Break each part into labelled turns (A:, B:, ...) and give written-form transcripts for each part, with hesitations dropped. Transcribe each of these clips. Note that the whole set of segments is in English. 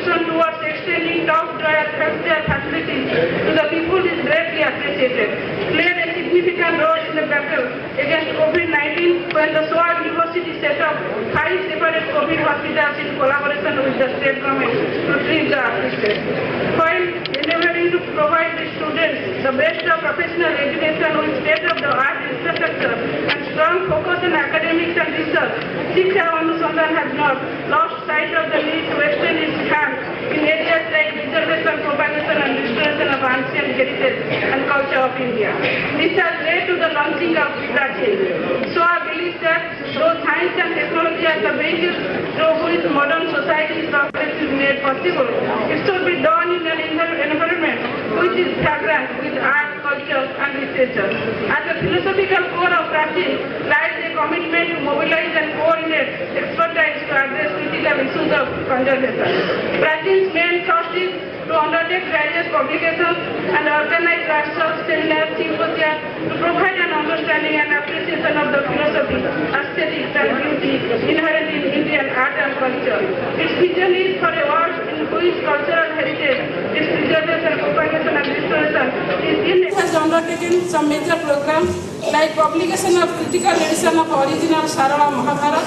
A: contribution towards extending top-tier healthcare facilities to the people is greatly appreciated. Played a significant role in the battle against COVID-19 when the SOA University set up 5 separate COVID hospitals in collaboration with the state government to treat the afflicted. While endeavoring to provide the students the best of professional education with state-of-the-art infrastructure and strong focus on academics and research, Shiksha Anusandhan has not lost sight of the need to extend its hand in areas like preservation, propagation and restoration of ancient heritage and culture of India. This has led to the launching of Prachin. SOA believes that though science and technology are the vehicles through which modern society's progress is made possible, it should be done in an environment which is fragrant with art, culture and literature. At the philosophical core of Prachin lies a commitment to mobilize and coordinate expertise to address critical issues of conservation. Prachin's main thrust is to undertake various publications and organize workshops, seminars, symposia to provide an understanding and appreciation of the philosophy, aesthetics and beauty inherent in Indian art and culture. Its vision is for a world in which cultural heritage, its preservation, propagation and restoration is in. It has undertaken some major programs like publication of critical edition of original Sarala Mahabharata,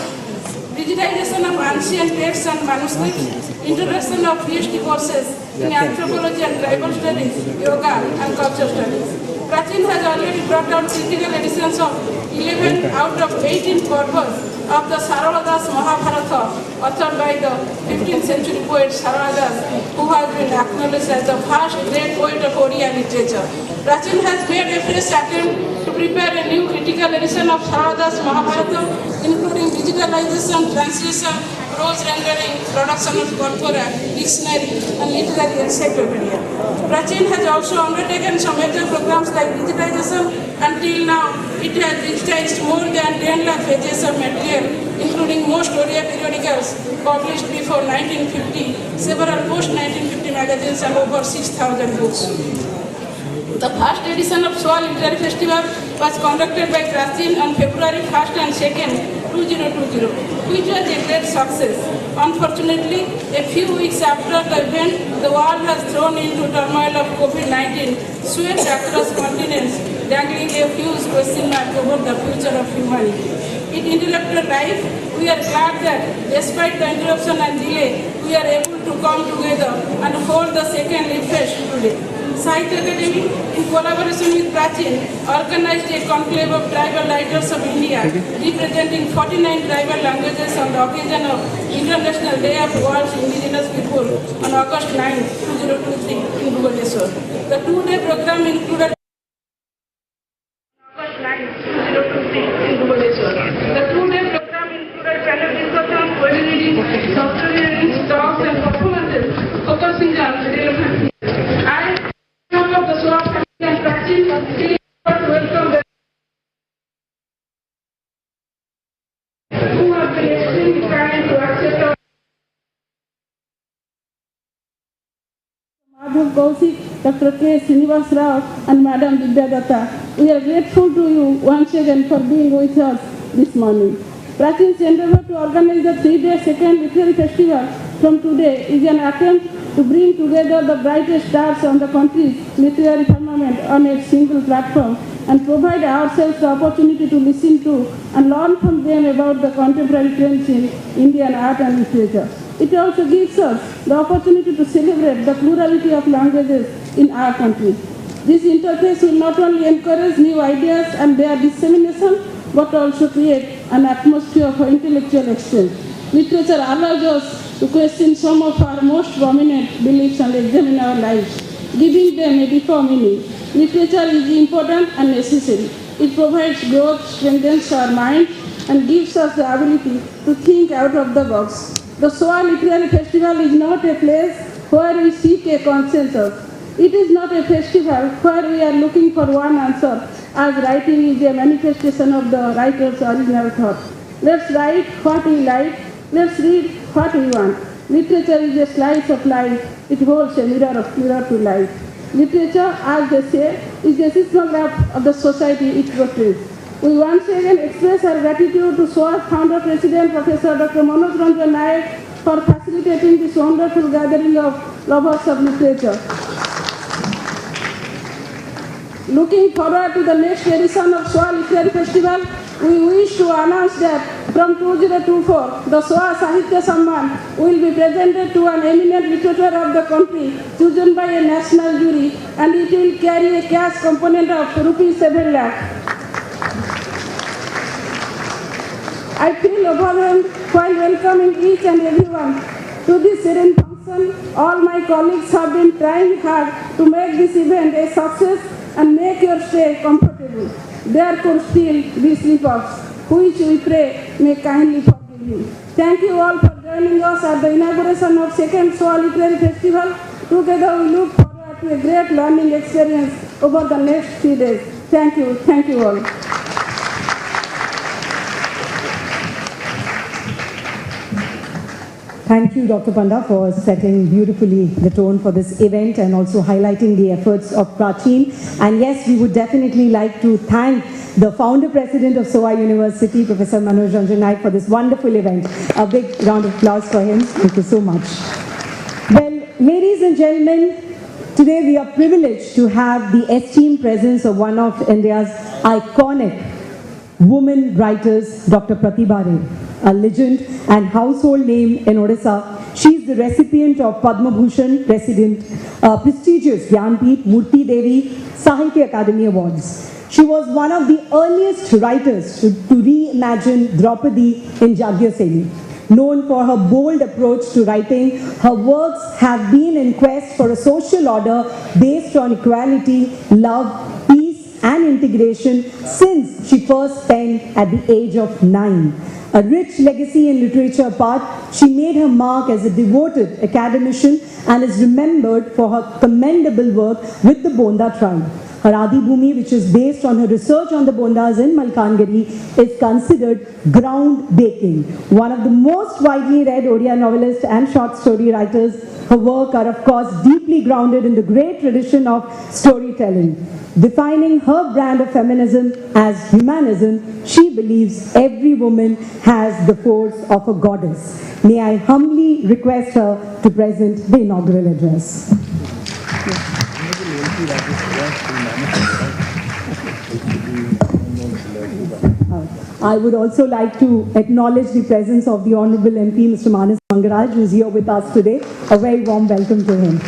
A: digitization of ancient texts and manuscripts, introduction of PhD courses in anthropology and tribal studies, yoga and culture studies. Prachin has already brought out critical editions of 11 out of 18 purpose of the Saraladas Mahabharata, authored by the 15th century poet Saraladas, who has been acknowledged as the first great poet of Oriya literature. Prachin has made a fresh attempt to prepare a new critical edition of Saraladas Mahabharata, including digitalization, translation, prose rendering, production of corpora, dictionary and literary encyclopedia. Prachin has also undertaken some major programs like digitization. Until now, it has digitized more than 10 lakh pages of material, including most Oriya periodicals published before 1950, several post-1950 magazines and over 6,000 books. The first edition of SOA Literary Festival was conducted by Prachin on February 1st and 2nd, 2020, which was a great success. Unfortunately, a few weeks after the event, the world has thrown into turmoil of COVID-19, sweeps across continents, dangling a huge question mark over the future of humanity. In intellectual life, we are glad that despite the interruption and delay, we are able to come together and hold the second Lit Fest today. Sahitya Academy, in collaboration with Prachin, organized a conclave of tribal writers of India, representing 49 tribal languages on the occasion of International Day of World's Indigenous People on August 9, 2023 in Bhubaneswar. The two-day program included panel discussion, poetry reading, software reading, talks and performances focusing on relevant. I of the SOA family and Prachin to welcome them who have been extremely kind to accept our Madhu Kaushik, Dr. K. Srinivas Rao and Madam Vidya Datta. We are grateful to you once again for being with us this morning. Prachin's endeavor to organize the 3-day second literary festival from today is an attempt to bring together the brightest stars on the country's literary firmament on a single platform and provide ourselves the opportunity to listen to and learn from them about the contemporary trends in Indian art and literature. It also gives us the opportunity to celebrate the plurality of languages in our country. This interface will not only encourage new ideas and their dissemination, but also create an atmosphere for intellectual exchange. Literature allows us to question some of our most prominent beliefs and examine our lives, giving them a deeper meaning. Literature is important and necessary. It provides growth, strengthens our minds, and gives us the ability to think out of the box. The SOA Literary Festival is not a place where we seek a consensus. It is not a festival where we are looking for one answer, as writing is a manifestation of the writer's original thought. Let's write what we like, let's read what we want. Literature is a slice of life, it holds a mirror to life. Literature, as they say, is a seismograph of the society it portrays. We once again express our gratitude to SOA founder President Professor Dr. Manoj Ranjan Nayak for facilitating this wonderful gathering of lovers of literature. Looking forward to the next edition of SOA Literary Festival, we wish to announce that from 2024, the SOA Sahitya Samman will be presented to an eminent literature of the country chosen by a national jury, and it will carry a cash component of rupees 7 lakh. I feel overwhelmed while welcoming each and everyone to this serene function. All my colleagues have been trying hard to make this event a success and make your stay comfortable. There could still be slip-ups, which we pray may kindly forgive you. Thank you all for joining us at the inauguration of second SOA Literary Festival. Together we look forward to a great learning experience over the next few days. Thank you all.
B: Thank you, Dr. Panda, for setting beautifully the tone for this event and also highlighting the efforts of Prachin. And yes, we would definitely like to thank the founder president of SOA University, Professor Manoj Ranjan Naik, for this wonderful event. A big round of applause for him. Thank you so much. Well, ladies and gentlemen, today we are privileged to have the esteemed presence of one of India's iconic women writers, Dr. Pratibha Ray, a legend and household name in Odisha. She is the recipient of Padma Bhushan, prestigious Jnanpith, Murti Devi, Sahitya Academy Awards. She was one of the earliest writers to reimagine Draupadi in Jagyaseni. Known for her bold approach to writing, her works have been in quest for a social order based on equality, love, peace and integration since she first penned at the age of 9. A rich legacy in literature apart, she made her mark as a devoted academician and is remembered for her commendable work with the Bonda tribe. Her Adi Bhumi, which is based on her research on the Bondas in Malkangiri, is considered groundbreaking. One of the most widely read Odia novelists and short story writers, her work are of course deeply grounded in the great tradition of storytelling. Defining her brand of feminism as humanism, she believes every woman has the force of a goddess. May I humbly request her to present the inaugural address. I would also like to acknowledge the presence of the Honorable MP, Mr. Manas Mangaraj, who is here with us today. A very warm welcome to him.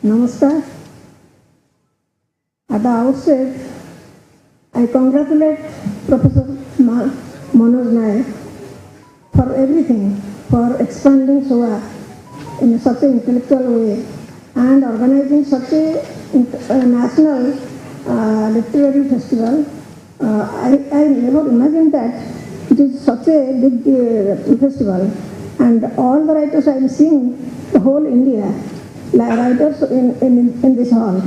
C: Namaskar. At the outset, I congratulate Professor Manoj Naik for everything, for expanding SOA in such an intellectual way and organizing such a national literary festival. I never imagined that it is such a big festival, and all the writers I am seeing, the whole India, writers in this hall.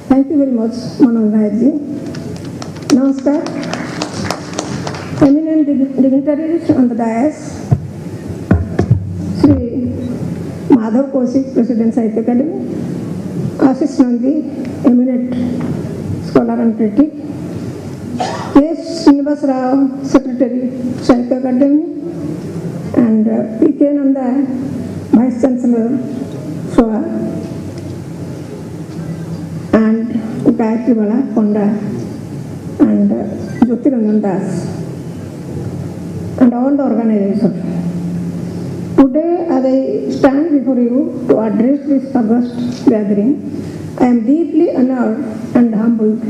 C: Thank you very much, Manoj Naik ji. Namaskar. Eminent dignitaries on the dais, Sri Madhav Kaushik, President Sahitya Academy, Ashish Nandi, eminent scholar and critic, S. Srinivas Rao, Secretary, Sahitya Academy, and P.K. Nanda, Vice Chancellor, SOA, and Gayatri Bala Ponda, and Jyotiranjan Das, and all the organizers. Today, as I stand before you to address this august gathering, I am deeply honored and humbled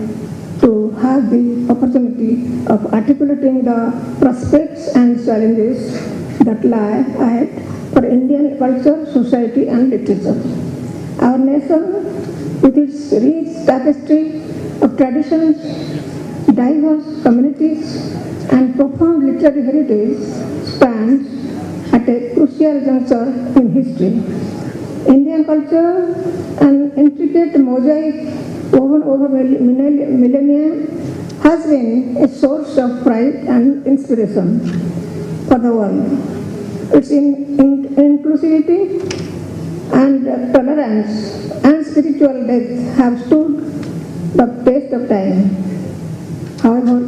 C: to have the opportunity of articulating the prospects and challenges that lie ahead for Indian culture, society, and literature. Our nation, with its rich tapestry of traditions, diverse communities, and profound literary heritage, stands at a crucial juncture in history. Indian culture, an intricate mosaic woven over millennia, has been a source of pride and inspiration for the world. Its inclusivity and tolerance and spiritual depth have stood the test of time. However,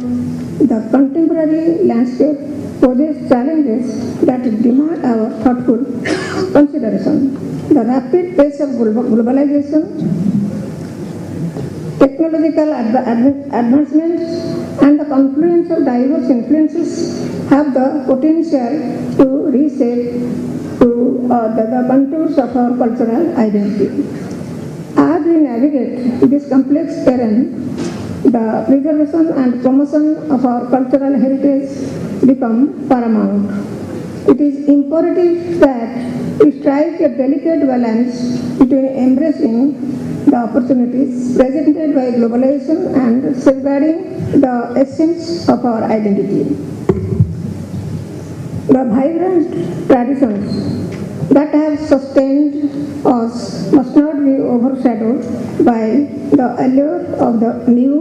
C: the contemporary landscape poses challenges that demand our thoughtful consideration. The rapid pace of globalization, technological advancements, and the confluence of diverse influences have the potential to reshape the contours of our cultural identity. As we navigate this complex terrain, the preservation and promotion of our cultural heritage become paramount. It is imperative that we strike a delicate balance between embracing the opportunities presented by globalization and safeguarding the essence of our identity. The vibrant traditions that have sustained us must not be overshadowed by the allure of the new,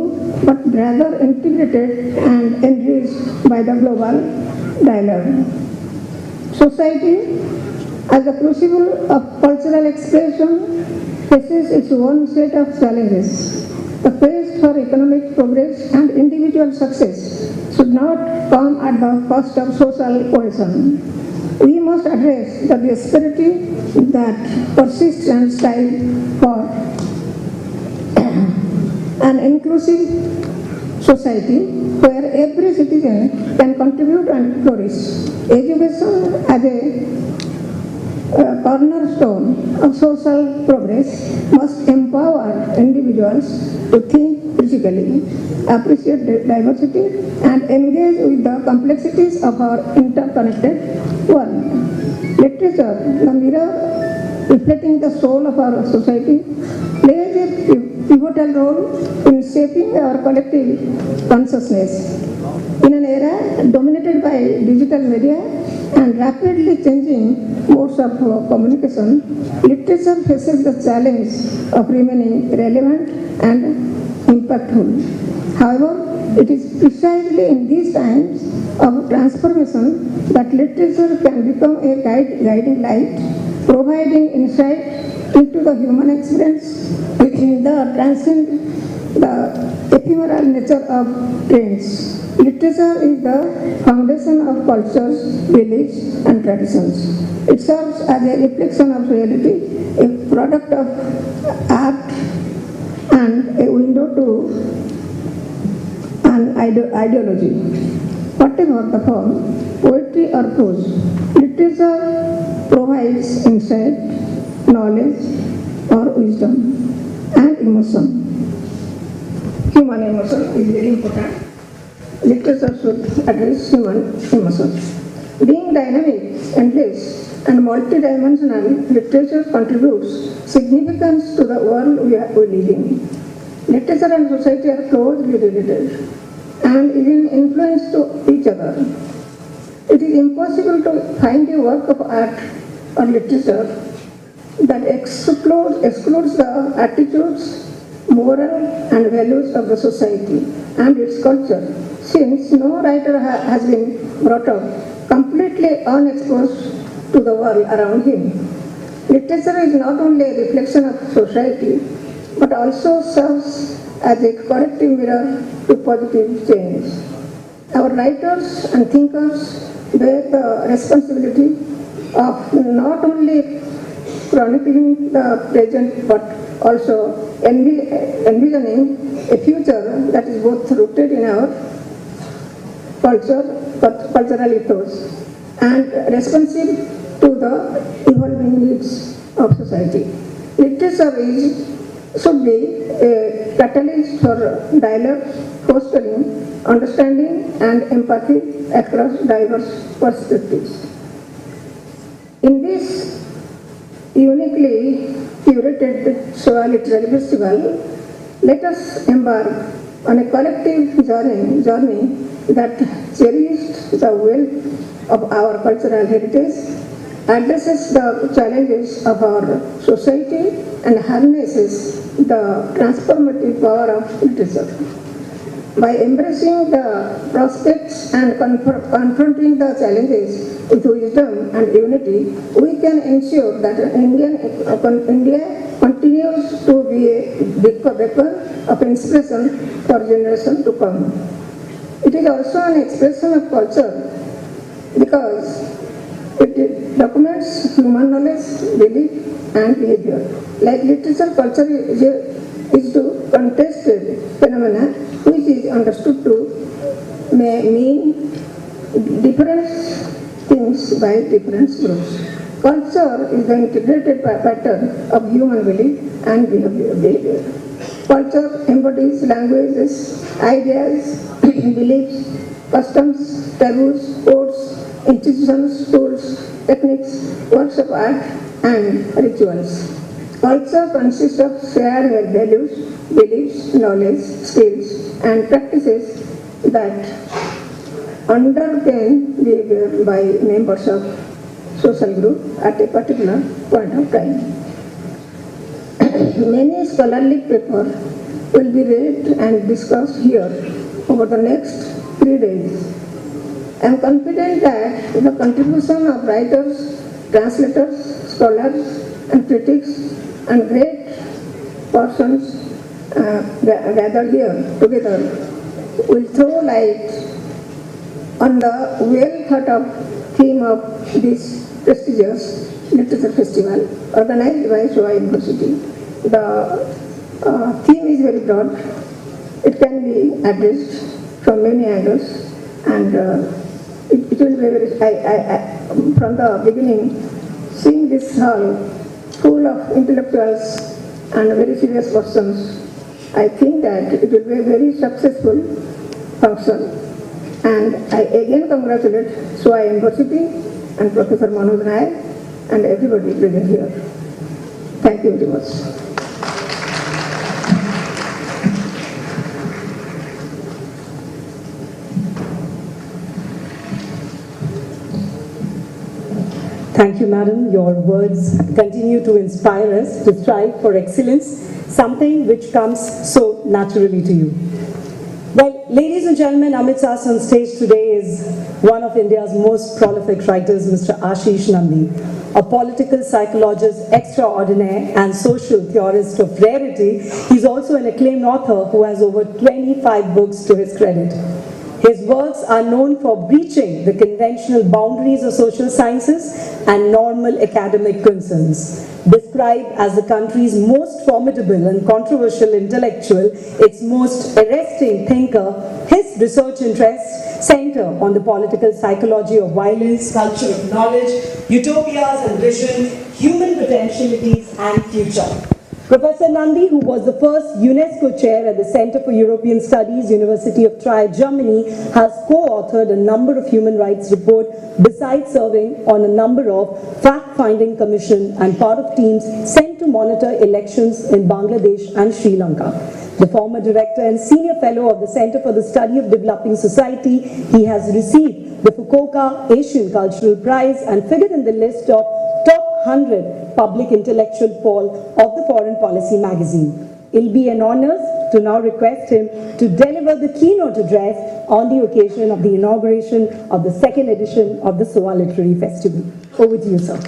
C: but rather integrated and enriched by the global dialogue. Society, as a crucible of cultural expression, faces its own set of challenges. The quest for economic progress and individual success should not come at the cost of social cohesion. We must address the disparity that persists and strive for an inclusive society where every citizen can contribute and flourish. Education as a cornerstone of social progress must empower individuals to think critically, appreciate diversity, and engage with the complexities of our interconnected world. Literature, the mirror reflecting the soul of our society, plays a pivotal role in shaping our collective consciousness. In an era dominated by digital media and rapidly changing modes of communication, literature faces the challenge of remaining relevant and impactful. However, it is precisely in these times of transformation that literature can become a guiding light, providing insight into the human experience within the transcend the ephemeral nature of trends. Literature is the foundation of cultures, beliefs, and traditions. It serves as a reflection of reality, a product of art, and a window to an ideology. Whatever the form, poetry or prose, literature provides insight, knowledge, or wisdom, and emotion. Human emotion is very important. Literature should address human emotions. Being dynamic, endless, and multidimensional, literature contributes significance to the world we live in. Literature and society are closely related and even influenced to each other. It is impossible to find a work of art or literature that excludes the attitudes, moral, and values of the society and its culture, since no writer has been brought up completely unexposed to the world around him. Literature is not only a reflection of society, but also serves as a corrective mirror to positive change. Our writers and thinkers bear the responsibility of not only chronicling the present, but also envisioning a future that is both rooted in our cultural ethos and responsive to the evolving needs of society. Literature should be a catalyst for dialogue, fostering understanding and empathy across diverse perspectives. In this uniquely curated SOA Literary Festival, let us embark on a collective journey that cherishes the wealth of our cultural heritage, addresses the challenges of our society, and harnesses the transformative power of literature. By embracing the prospects and confronting the challenges with wisdom and unity, we can ensure that India continues to be a beacon of inspiration for generations to come. It is also an expression of culture because it documents human knowledge, belief, and behavior. Like literature, culture is to contested phenomena which is understood to mean different things by different groups. Culture is the integrated pattern of human belief and behavior. Culture embodies languages, ideas, beliefs, customs, taboos, codes, institutions, tools, techniques, works of art, and rituals. Culture consists of shared values, beliefs, knowledge, skills, and practices that underpin behavior by members of social group at a particular point of time. Many scholarly papers will be read and discussed here over the next 3 days. I am confident that the contribution of writers, translators, scholars, and critics, and great persons gathered here together will throw light on the well-thought-of theme of this prestigious literature festival organized by SOA University. The theme is very broad. It can be addressed from many angles, and it will be very. From the beginning, seeing this hall full of intellectuals and very serious persons, I think that it will be a very successful function. And I again congratulate SOA University and Professor Manoj Nayak and everybody present here. Thank you very much.
B: Thank you, madam. Your words continue to inspire us to strive for excellence, something which comes so naturally to you. Well, ladies and gentlemen, amidst us on stage today is one of India's most prolific writers, Mr. Ashish Nandi, a political psychologist extraordinaire and social theorist of rarity. He's also an acclaimed author who has over 25 books to his credit. His works are known for breaching the conventional boundaries of social sciences and normal academic concerns. Described as the country's most formidable and controversial intellectual, its most arresting thinker, his research interests center on the political psychology of violence, culture of knowledge, utopias and vision, human potentialities and future. Professor Nandi, who was the first UNESCO chair at the Center for European Studies, University of Trier, Germany, has co-authored a number of human rights reports besides serving on a number of fact-finding commissions and part of teams sent to monitor elections in Bangladesh and Sri Lanka. The former director and senior fellow of the Center for the Study of Developing Society, he has received the Fukuoka Asian Cultural Prize and figured in the list of top 100 public intellectual poll of the Foreign Policy magazine. It'll be an honor to now request him to deliver the keynote address on the occasion of the inauguration of the second edition of the SOA Literary Festival. Over to you, sir.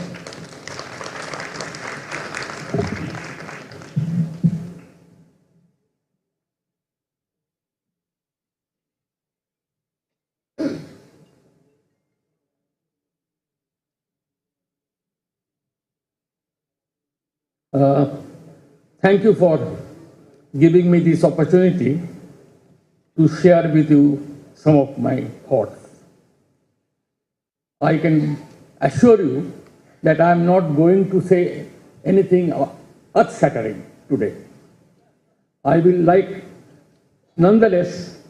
D: Thank you for giving me this opportunity to share with you some of my thoughts. I can assure you that I am not going to say anything earth-shattering today. I will like, nonetheless,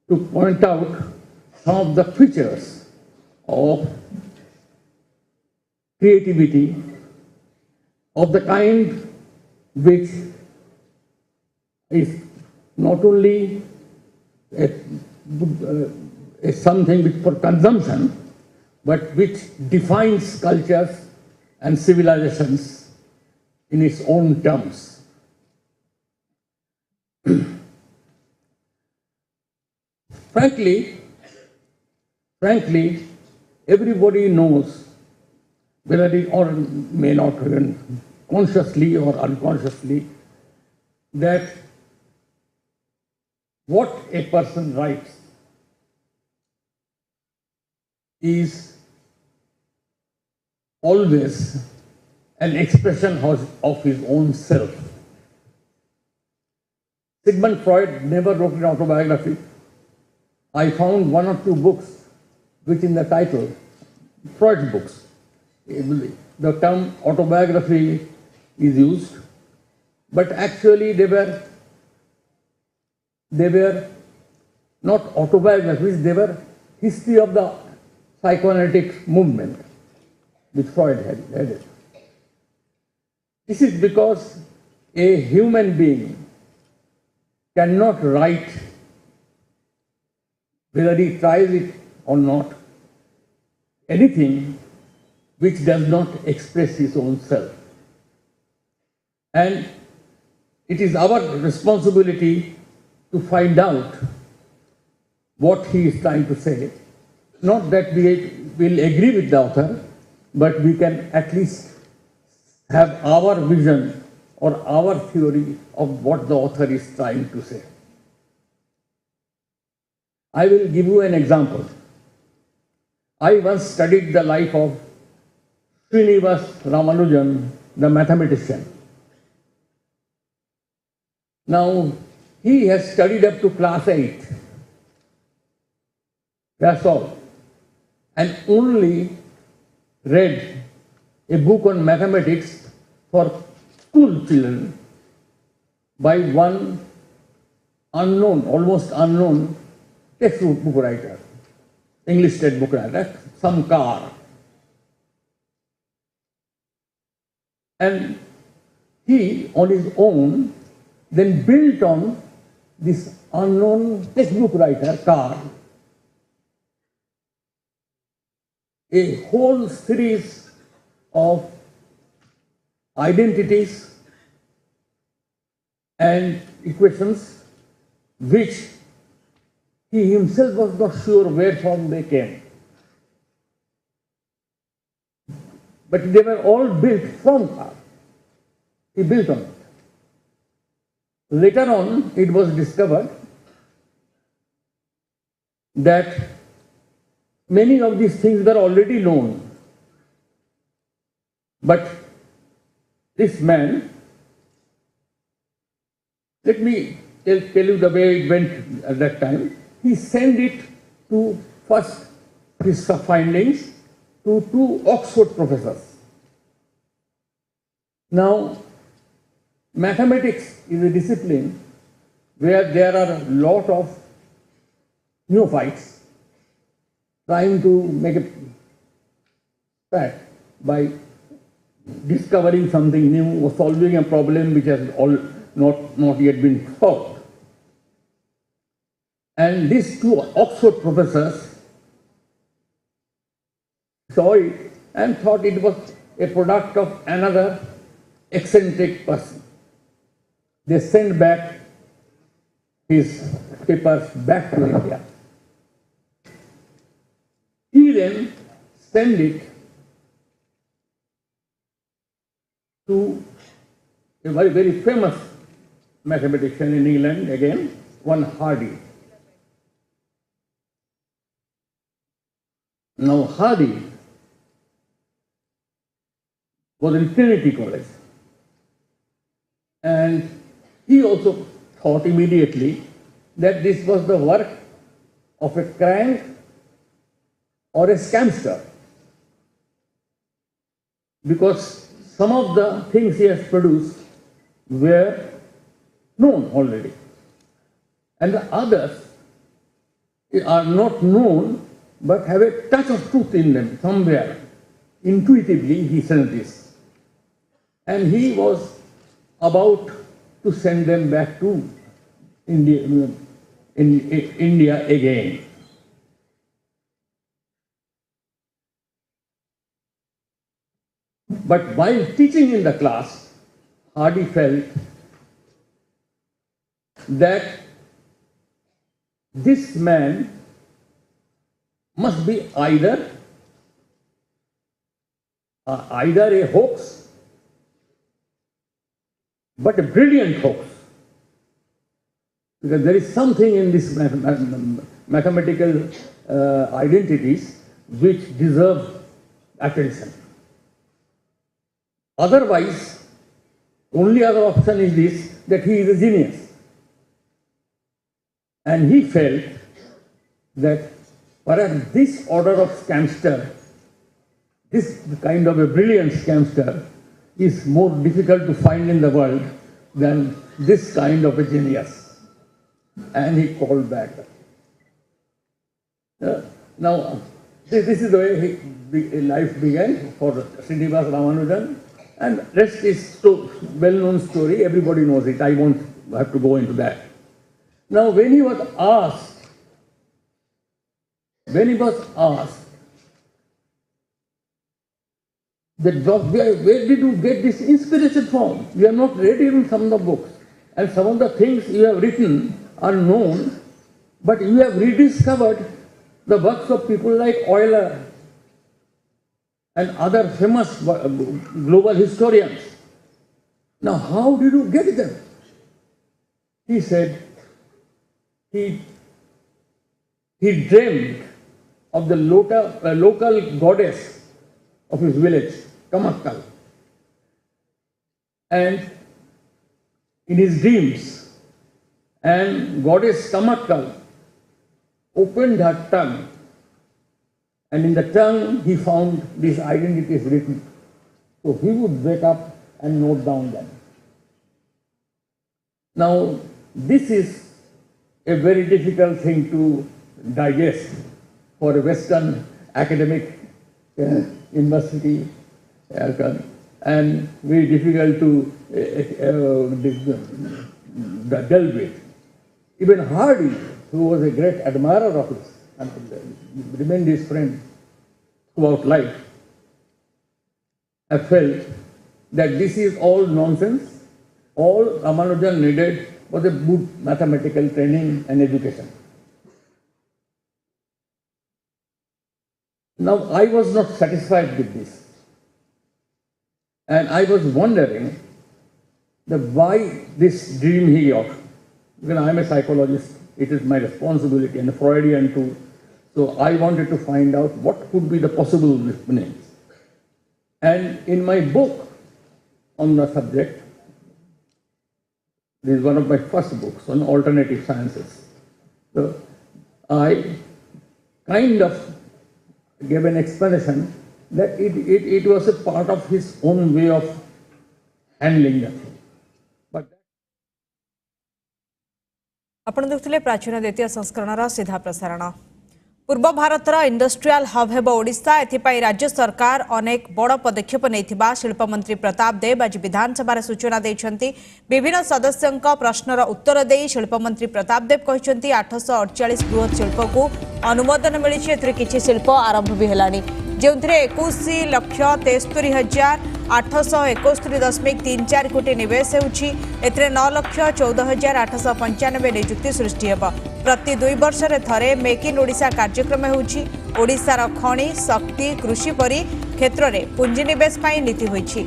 D: to point out some of the features of creativity of the kind which is not only something which for consumption, but which defines cultures and civilizations in its own terms. Frankly, everybody knows, whether it or may not even consciously or unconsciously, that what a person writes is always an expression of his own self. Sigmund Freud never wrote an autobiography. I found one or two books which in the title, Freud's books, the term autobiography is used, but actually they were not autobiographies, they were history of the psychoanalytic movement which Freud had headed. This is because a human being cannot write, whether he tries it or not, anything which does not express his own self. And it is our responsibility to find out what he is trying to say. Not that we will agree with the author, but we can at least have our vision or our theory of what the author is trying to say. I will give you an example. I once studied the life of Srinivas Ramanujan, the mathematician. Now, he has studied up to class 8. That's all. And only read a book on mathematics for school children by one unknown, almost unknown textbook writer, English textbook writer, some car. And he, on his own, then built on this unknown textbook writer, car, a whole series of identities and equations which he himself was not sure where from they came. But they were all built from car. He built on it. Later on, it was discovered that many of these things were already known. But this man, let me tell you the way it went at that time. He sent it to first his findings to two Oxford professors. Now, mathematics is a discipline where there are a lot of neophytes trying to make a fact by discovering something new or solving a problem which has not yet been solved. And these two Oxford professors saw it and thought it was a product of another eccentric person. They sent back his papers back to India. He then sent it to a very, very famous mathematician in England, again, one Hardy. Now, Hardy was in Trinity College, and he also thought immediately that this was the work of a crank or a scamster, because some of the things he has produced were known already, and the others are not known but have a touch of truth in them somewhere. Intuitively, he sent this. And he was about to send them back to India again. But while teaching in the class, Hardy felt that this man must be either a hoax, but a brilliant hoax, because there is something in this mathematical identities which deserve attention. Otherwise, only other option is this, that he is a genius. And he felt that perhaps this order of scamster, this kind of a brilliant scamster, is more difficult to find in the world than this kind of a genius. And he called back. Now, this is the way life began for Srinivas Ramanujan, and rest is so well-known story. Everybody knows it. I won't have to go into that. Now, when he was asked that where did you get this inspiration from? You have not read even some of the books, and some of the things you have written are known, but you have rediscovered the works of people like Euler and other famous global historians. Now, how did you get them? He said he dreamed of the local goddess of his village, Kamakkal. And in his dreams, and goddess Kamakkal opened her tongue, and in the tongue he found these identities written. So he would wake up and note down them. Now, this is a very difficult thing to digest for a Western academic university, and very difficult to delve with. Even Hardy, who was a great admirer of his and remained his friend throughout life, I felt that this is all nonsense. All Ramanujan needed was a good mathematical training and education. Now, I was not satisfied with this, and I was wondering why this dream he got. Because I am a psychologist, it is my responsibility, and a Freudian too. So I wanted to find out what could be the possible names. And in my book on the subject, this is one of my first books on alternative sciences. So I kind of gave an explanation that it was a part of his own way of handling the thing. But
E: आपण देखुले प्राचीन द्वितीय संस्करणर सीधा प्रसारण पूर्व भारतर industrial hub हेब ओडिशा एथिपाई राज्य सरकार अनेक बड़ पदक्षेप नैथिबा शिल्पमंत्री प्रताप देव आज विधानसभा सूचना देछंती। विभिन्न सदस्यंक प्रश्नर उत्तर देई शिल्पमंत्री प्रताप देव कहिसंती 848 बृहत शिल्प को अनुमोदन मिलिछि। एथिरे किछि शिल्प आरंभ भी हेलानी, जेउथिरे 21,63,861.34 कोटी निवेश हेउछि। एथिरे 9,14,895 नियुक्ति सृष्टि हेब। प्रति 2 वर्ष थरे मेक इन ओडिशा कार्यक्रम होउछि। ओडिशार खनि शक्ति कृषि परी क्षेत्र में पुंजीनिवेश नीति होइछि।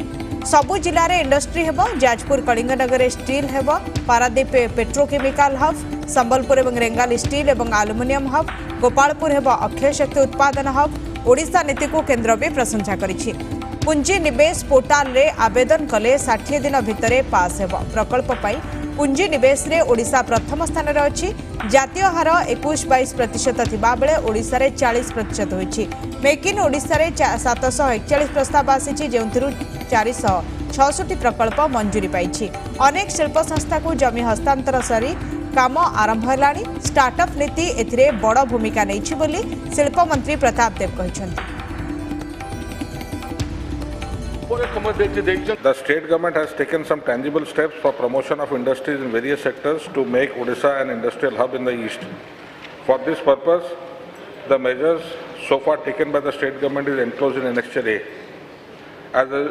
E: सबु जिले में इंडस्ट्री हेब। जाजपुर कलिंगनगर स्टील हेब, पारादीप पेट्रोकेमिकल हब, संबलपुर और रेंगाल स्टील और आलुमिनियम हब, गोपालपुर हेब अक्षय शक्ति उत्पादन हब। ओडिशा नीति को केन्द्र भी प्रशंसा करिछि। पुंजी निवेश पोर्टाल रे आवेदन कले 60 दिन भितरे पास हेब। प्रकल्प पाई पुंजी निवेश रे ओडिशा प्रथम स्थान रे अछि। जातीय हार 21-22% थिबा बेले ओडिशा रे 40% होइछि। मेक इन ओडिशा रे 741 प्रस्ताव आसीछि, जेउथिरु 466 प्रकल्प मंजूरी पाइछि। अनेक शिल्प संस्था को जमी हस्तांतर सरी काम आरंभ हेलाणी। स्टार्टअप नीति एथिरे बड़ भूमिका नैछि बोली शिल्प मंत्री प्रताप देव कहिसंती।
F: The state government has taken some tangible steps for promotion of industries in various sectors to make Odisha an industrial hub in the east. For this purpose, the measures so far taken by the state government is enclosed in Annexure A. As a